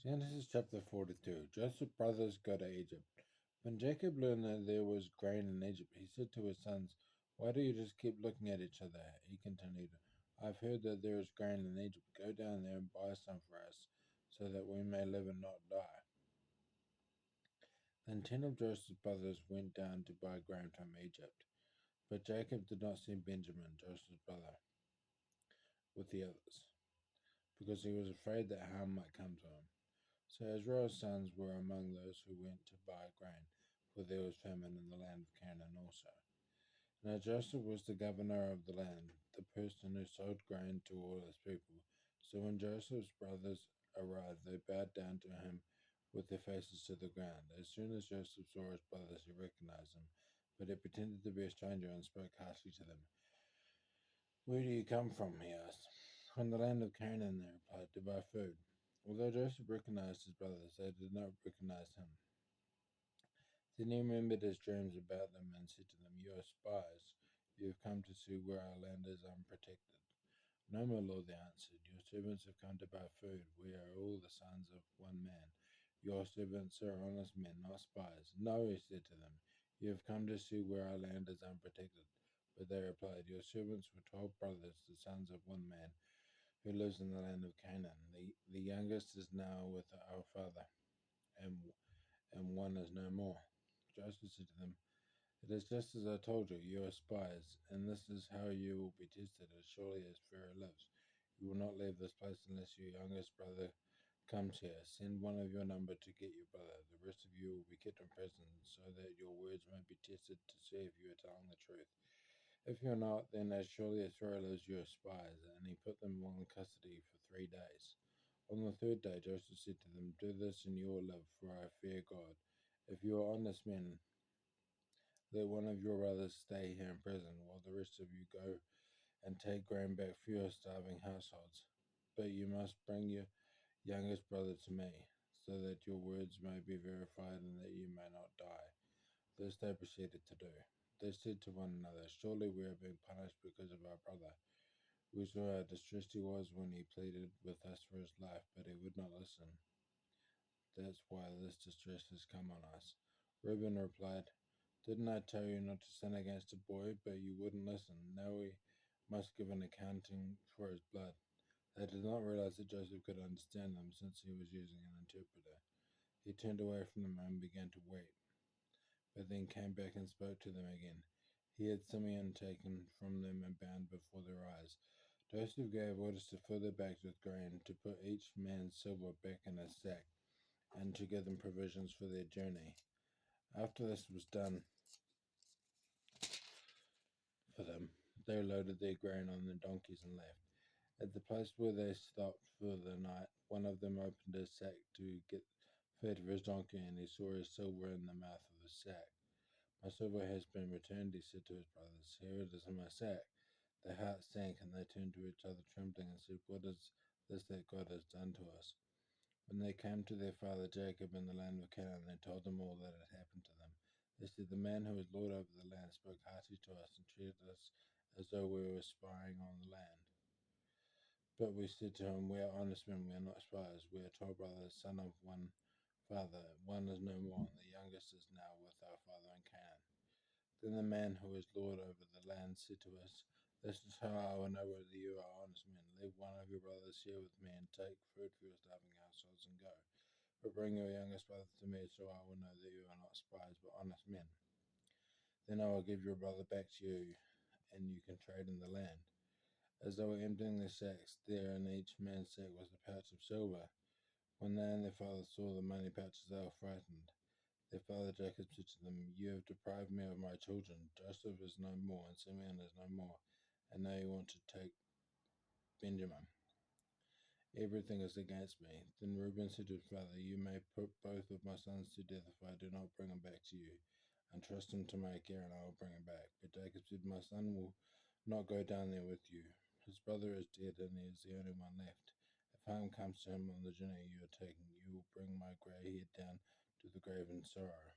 Genesis chapter 42. Joseph's brothers go to Egypt. When Jacob learned that there was grain in Egypt, he said to his sons, "Why do you just keep looking at each other?" He continued, "I've heard that there is grain in Egypt. Go down there and buy some for us, so that we may live and not die." Then 10 of Joseph's brothers went down to buy grain from Egypt. But Jacob did not send Benjamin, Joseph's brother, with the others, because he was afraid that harm might come to him. So Israel's sons were among those who went to buy grain, for there was famine in the land of Canaan also. Now Joseph was the governor of the land, the person who sold grain to all his people. So when Joseph's brothers arrived, they bowed down to him with their faces to the ground. As soon as Joseph saw his brothers, he recognized them, but he pretended to be a stranger and spoke harshly to them. "Where do you come from?" he asked. "From the land of Canaan," they replied, "to buy food." Although Joseph recognized his brothers, they did not recognize him. Then he remembered his dreams about them and said to them, "You are spies. You have come to see where our land is unprotected." "No, my lord," they answered. "Your servants have come to buy food. We are all the sons of one man. Your servants are honest men, not spies." "No," he said to them. "You have come to see where our land is unprotected." But they replied, "Your servants were 12 brothers, the sons of one man, who lives in the land of Canaan. The youngest is now with our father, and one is no more." Joseph said to them, "It is just as I told you. You are spies, and this is how you will be tested. As surely as Pharaoh lives, you will not leave this place unless your youngest brother comes here. Send one of your number to get your brother. The rest of you will be kept in prison, so that your words may be tested to see if you are telling the truth. If you are not, then as surely as Pharaoh lives, you are spies." And he put them all in custody for 3 days. On the third day, Joseph said to them, "Do this and you will live, for I fear God. If you are honest men, let one of your brothers stay here in prison, while the rest of you go and take grain back for your starving households. But you must bring your youngest brother to me, so that your words may be verified and that you may not die." This they proceeded to do. They said to one another, "Surely we are being punished because of our brother. We saw how distressed he was when he pleaded with us for his life, but he would not listen. That's why this distress has come on us." Reuben replied, "Didn't I tell you not to sin against a boy? But you wouldn't listen. Now we must give an accounting for his blood." They did not realize that Joseph could understand them, since he was using an interpreter. He turned away from them and began to weep, but then came back and spoke to them again. He had Simeon taken from them and bound before their eyes. Joseph gave orders to fill their bags with grain, to put each man's silver back in his sack, and to give them provisions for their journey. After this was done for them, they loaded their grain on their donkeys and left. At the place where they stopped for the night, one of them opened his sack to get fed for his donkey, and he saw his silver in the mouth of the sack. "My silver has been returned," he said to his brothers. "Here it is in my sack." Their hearts sank, and they turned to each other trembling and said, "What is this that God has done to us?" When they came to their father Jacob in the land of Canaan, they told him all that had happened to them. They said, "The man who is Lord over the land spoke harshly to us and treated us as though we were spying on the land. But we said to him, 'We are honest men, we are not spies. We are 12 brothers, son of one father. One is no more, and the youngest is now with our father in Canaan.' Then the man who is Lord over the land said to us, 'This is how I will know whether you are honest men. Leave one of your brothers here with me, and take food for your starving households, and go. But bring your youngest brother to me, so I will know that you are not spies, but honest men. Then I will give your brother back to you, and you can trade in the land.' As they were emptying their sacks, there in each man's sack was a pouch of silver. When they and their father saw the money pouches, they were frightened. Their father Jacob said to them, 'You have deprived me of my children. Joseph is no more, and Simeon is no more, and now you want to take Benjamin. Everything is against me.' Then Reuben said to his father, 'You may put both of my sons to death if I do not bring them back to you. Entrust them to my care, and I will bring them back.' But Jacob said, 'My son will not go down there with you. His brother is dead, and he is the only one left. If harm comes to him on the journey you are taking, you will bring my grey head down to the grave in sorrow.'